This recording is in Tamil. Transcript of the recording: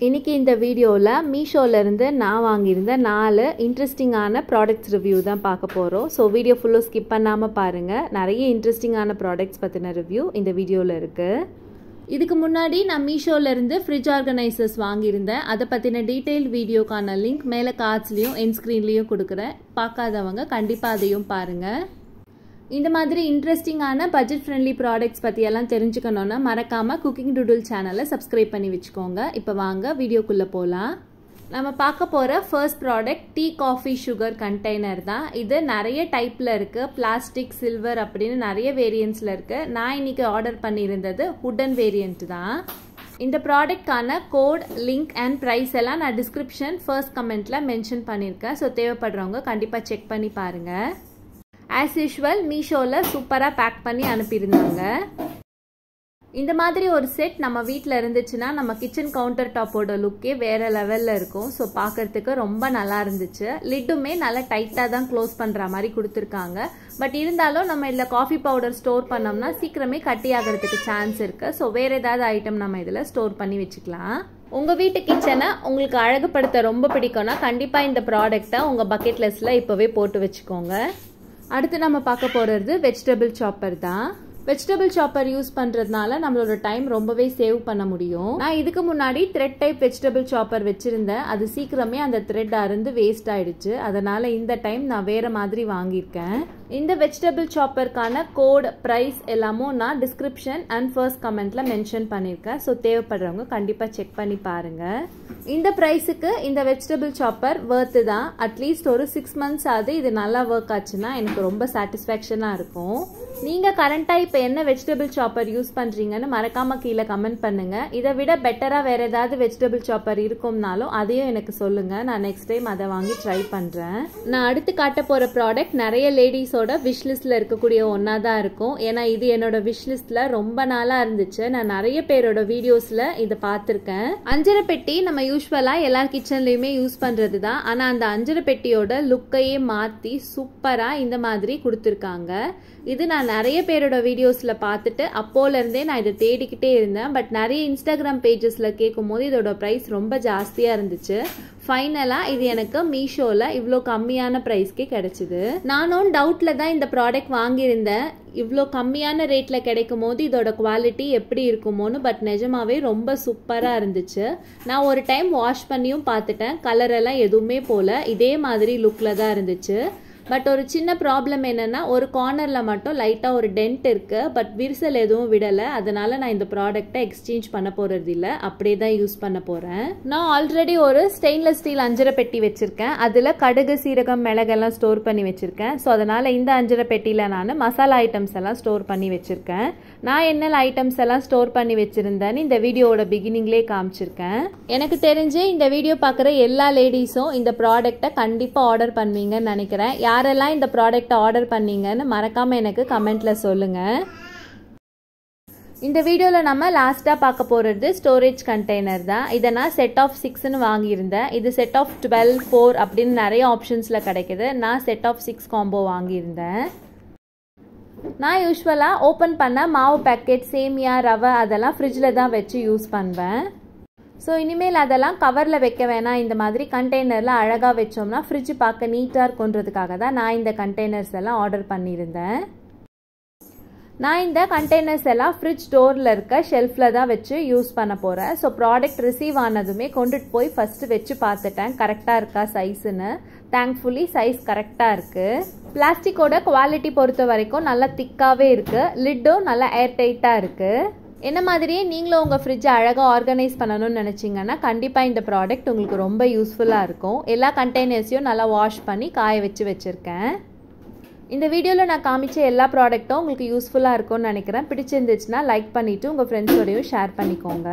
இன்னைக்கு இந்த வீடியோல மீஷோல இருந்து நான் வாங்கியிருந்த 4 இன்ட்ரெஸ்டிங்கான ப்ராடக்ட்ஸ் ரிவ்யூ தான் பார்க்க போறோம். சோ வீடியோ ஃபுல்லா ஸ்கிப் பண்ணாம பாருங்க. நிறைய இன்ட்ரெஸ்டிங்கான ப்ராடக்ட்ஸ் பத்தின ரிவ்யூ இந்த வீடியோல இருக்கு. இதுக்கு முன்னாடி நான் மீஷோல இருந்து ஃப்ரிட்ஜ் ஆர்கனைசர்ஸ் வாங்கியிருந்தேன். அதை பத்தின டீடைல் வீடியோக்கான லிங்க் மேல கார்ட்ஸ்லயும் எண்ட் ஸ்கிரீன்லயும் கொடுக்குறேன். பார்க்காதவங்க கண்டிப்பா அதையும் பாருங்க. இந்த மாதிரி இன்ட்ரெஸ்டிங்கான பட்ஜெட் ஃப்ரெண்ட்லி ப்ராடக்ட்ஸ் பற்றி எல்லாம் தெரிஞ்சுக்கணுன்னா மறக்காமல் குக்கிங் டூடுல் சேனலை சப்ஸ்கிரைப் பண்ணி வச்சுக்கோங்க. இப்போ வாங்க வீடியோக்குள்ளே போகலாம். நம்ம பார்க்க போகிற first product tea coffee sugar container தான். இது நிறைய டைப்பில் இருக்குது. பிளாஸ்டிக், சில்வர் அப்படின்னு நிறைய வேரியன்ட்ஸில் இருக்குது. நான் இன்னைக்கு ஆர்டர் பண்ணியிருந்தது வுடன் வேரியன்ட் தான். இந்த ப்ராடக்ட்கான கோட், லிங்க் அண்ட் ப்ரைஸ் எல்லாம் நான் டிஸ்கிரிப்ஷன் ஃபர்ஸ்ட் கமெண்ட்டில் மென்ஷன் பண்ணியிருக்கேன். ஸோ தேவைப்படுறவங்க கண்டிப்பாக செக் பண்ணி பாருங்கள். ஆஸ் யூஷுவல் மீஷோவில் சூப்பராக பேக் பண்ணி அனுப்பியிருந்தாங்க. இந்த மாதிரி ஒரு செட் நம்ம வீட்டில் இருந்துச்சுன்னா நம்ம கிச்சன் கவுண்டர் டாப்போட லுக்கே வேறு லெவலில் இருக்கும். ஸோ பார்க்குறதுக்கு ரொம்ப நல்லா இருந்துச்சு. லிட்டுமே நல்லா டைட்டாக தான் க்ளோஸ் பண்ணுற மாதிரி கொடுத்துருக்காங்க. பட் இருந்தாலும் நம்ம இதில் காஃபி பவுடர் ஸ்டோர் பண்ணோம்னா சீக்கிரமே கட்டி ஆகிறதுக்கு சான்ஸ் இருக்குது. ஸோ வேறு ஏதாவது ஐட்டம் நம்ம இதில் ஸ்டோர் பண்ணி வச்சுக்கலாம். உங்கள் வீட்டு கிச்சனை உங்களுக்கு அழகுபடுத்த ரொம்ப பிடிக்கும்னா கண்டிப்பாக இந்த ப்ராடக்டை உங்கள் பக்கெட் லிஸ்ட்டில் இப்போவே போட்டு வச்சுக்கோங்க. அடுத்து நம்ம பார்க்க போகிறது வெஜிடபிள் சாப்பர் தான். வெஜிடபிள் சாப்பர் யூஸ் பண்ணுறதுனால நம்மளோட டைம் ரொம்பவே சேவ் பண்ண முடியும். நான் இதுக்கு முன்னாடி த்ரெட் டைப் வெஜிடபிள் சாப்பர் வச்சுருந்தேன். அது சீக்கிரமே அந்த த்ரெட் அருந்து வேஸ்ட் ஆயிடுச்சு. அதனால் இந்த டைம் நான் வேறு மாதிரி வாங்கியிருக்கேன். இந்த வெஜிடபிள் சாப்பருக்கான கோட், ப்ரைஸ் எல்லாமும் நான் டிஸ்கிரிப்ஷன் அண்ட் ஃபர்ஸ்ட் கமெண்ட்டில் மென்ஷன் பண்ணியிருக்கேன். ஸோ தேவைப்படுறவங்க கண்டிப்பாக செக் பண்ணி பாருங்கள். இந்த ப்ரைஸுக்கு இந்த வெஜிடபிள் சாப்பர் வர்த்து தான். அட்லீஸ்ட் ஒரு 6 months ஆகுது இது நல்லா ஒர்க் ஆச்சுன்னா எனக்கு ரொம்ப சாட்டிஸ்ஃபேக்ஷனாக இருக்கும். நீங்கள் கரண்ட்டாக இப்போ என்ன வெஜிடபிள் சாப்பர் யூஸ் பண்ணுறீங்கன்னு மறக்காமல் கீழே கமெண்ட் பண்ணுங்கள். இதை விட பெட்டராக வேறு ஏதாவது வெஜிடபிள் சாப்பர் இருக்கும்னாலும் அதையும் எனக்கு சொல்லுங்கள். நான் நெக்ஸ்ட் டைம் அதை வாங்கி ட்ரை பண்ணுறேன். நான் அடுத்து காட்ட போகிற ப்ராடக்ட் நிறைய லேடிஸோட விஷ் லிஸ்ட்டில் இருக்கக்கூடிய ஒன்றா தான் இருக்கும். ஏன்னா இது என்னோட விஷ் லிஸ்ட்டில் ரொம்ப நாளாக இருந்துச்சு. நான் நிறைய பேரோட வீடியோஸில் இதை பார்த்துருக்கேன். அஞ்சரை பெட்டி நம்ம யூஸ்வலாக எல்லா கிச்சன்லேயுமே யூஸ் பண்ணுறது தான். ஆனால் அந்த அஞ்சரை பெட்டியோட லுக்கையே மாற்றி சூப்பராக இந்த மாதிரி கொடுத்துருக்காங்க. இது நான் நிறைய பேரோட வீடியோஸில் பார்த்துட்டு அப்போலேருந்தே நான் இதை தேடிக்கிட்டே இருந்தேன். பட் நிறைய இன்ஸ்டாகிராம் பேஜஸில் கேட்கும் போது இதோட ப்ரைஸ் ரொம்ப ஜாஸ்தியாக இருந்துச்சு. ஃபைனலாக இது எனக்கு மீஷோவில் இவ்வளோ கம்மியான ப்ரைஸ்க்கே கிடச்சிது. நானும் டவுட்டில் தான் இந்த ப்ராடக்ட் வாங்கியிருந்தேன். இவ்வளோ கம்மியான ரேட்டில் கிடைக்கும் போது இதோட குவாலிட்டி எப்படி இருக்குமோன்னு. பட் நிஜமாவே ரொம்ப சூப்பராக இருந்துச்சு. நான் ஒரு டைம் வாஷ் பண்ணியும் பார்த்துட்டேன். கலரெல்லாம் எதுவுமே போல இதே மாதிரி லுக்கில் தான் இருந்துச்சு. பட் ஒரு சின்ன ப்ராப்ளம் என்னென்னா ஒரு கார்னரில் மட்டும் லைட்டாக ஒரு டென்ட் இருக்குது. பட் விரிசல் எதுவும் விடலை. அதனால் நான் இந்த ப்ராடக்டை எக்ஸ்சேஞ்ச் பண்ண போகிறது இல்லை. அப்படியே தான் யூஸ் பண்ண போகிறேன். நான் ஆல்ரெடி ஒரு ஸ்டெயின்லெஸ் ஸ்டீல் அஞ்சரை பெட்டி வச்சுருக்கேன். அதில் கடுகு, சீரகம், மிளகெல்லாம் ஸ்டோர் பண்ணி வச்சுருக்கேன். ஸோ அதனால் இந்த அஞ்சரை பெட்டியில் நான் மசாலா ஐட்டம்ஸ் எல்லாம் ஸ்டோர் பண்ணி வச்சுருக்கேன். நான் என்னென்ன ஐட்டம்ஸ் எல்லாம் ஸ்டோர் பண்ணி வச்சுருந்தேன்னு இந்த வீடியோவோட பிகினிங்லேயே காமிச்சிருக்கேன். எனக்கு தெரிஞ்சு இந்த வீடியோ பார்க்குற எல்லா லேடிஸும் இந்த ப்ராடக்டை கண்டிப்பாக ஆர்டர் பண்ணுவீங்கன்னு நினைக்கிறேன். யாரெல்லாம் இந்த ப்ராடக்ட்டை ஆர்டர் பண்ணீங்கன்னு மறக்காமல் எனக்கு கமெண்ட்டில் சொல்லுங்கள். இந்த வீடியோவில் நம்ம லாஸ்ட்டாக பார்க்க போகிறது ஸ்டோரேஜ் கண்டெய்னர் தான். இதை நான் செட் ஆஃப் 6ன்னு வாங்கியிருந்தேன். இது செட் ஆஃப் 12, 4 அப்படின்னு நிறைய ஆப்ஷன்ஸில் கிடைக்கிது. நான் செட் ஆஃப் 6 காம்போ வாங்கியிருந்தேன். நான் யூஸ்வலாக ஓப்பன் பண்ண மாவு பேக்கெட், சேமியா, ரவை அதெல்லாம் ஃப்ரிட்ஜில் தான் வச்சு யூஸ் பண்ணுவேன். ஸோ இனிமேல் அதெல்லாம் கவரில் வைக்க வேணாம், இந்த மாதிரி கண்டெய்னரில் அழகாக வச்சோம்னா ஃப்ரிட்ஜ் பார்க்க நீட்டாக இருக்குன்றதுக்காக தான் நான் இந்த கண்டெய்னர்ஸ் எல்லாம் ஆர்டர் பண்ணியிருந்தேன். நான் இந்த கண்டெய்னர்ஸ் எல்லாம் ஃப்ரிட்ஜ் டோரில் இருக்க ஷெல்ஃபில் தான் வச்சு யூஸ் பண்ண போகிறேன். ஸோ ப்ராடக்ட் ரிசீவ் ஆனதுமே கொண்டுட்டு போய் ஃபஸ்ட்டு வச்சு பார்த்துட்டேன் கரெக்டாக இருக்கா சைஸுன்னு. தேங்க்ஃபுல்லி சைஸ் கரெக்டாக இருக்குது. பிளாஸ்டிக்கோட குவாலிட்டி பொறுத்த வரைக்கும் நல்லா திக்காகவே இருக்குது. லிட்டும் நல்லா ஏர் டைட்டாக இருக்குது. என்ன மாதிரியே நீங்களும் உங்கள் ஃப்ரிட்ஜை அழகாக ஆர்கனைஸ் பண்ணணும்னு நினச்சிங்கன்னா கண்டிப்பாக இந்த ப்ராடக்ட் உங்களுக்கு ரொம்ப யூஸ்ஃபுல்லாக இருக்கும். எல்லா கண்டெய்னர்ஸையும் நல்லா வாஷ் பண்ணி காய வச்சு வச்சுருக்கேன். இந்த வீடியோவில் நான் காமிச்ச எல்லா ப்ராடக்ட்டும் உங்களுக்கு யூஸ்ஃபுல்லாக இருக்கும்னு நினைக்கிறேன். பிடிச்சிருந்துச்சுன்னா லைக் பண்ணிவிட்டு உங்கள் ஃப்ரெண்ட்ஸோடையும் ஷேர் பண்ணிக்கோங்க.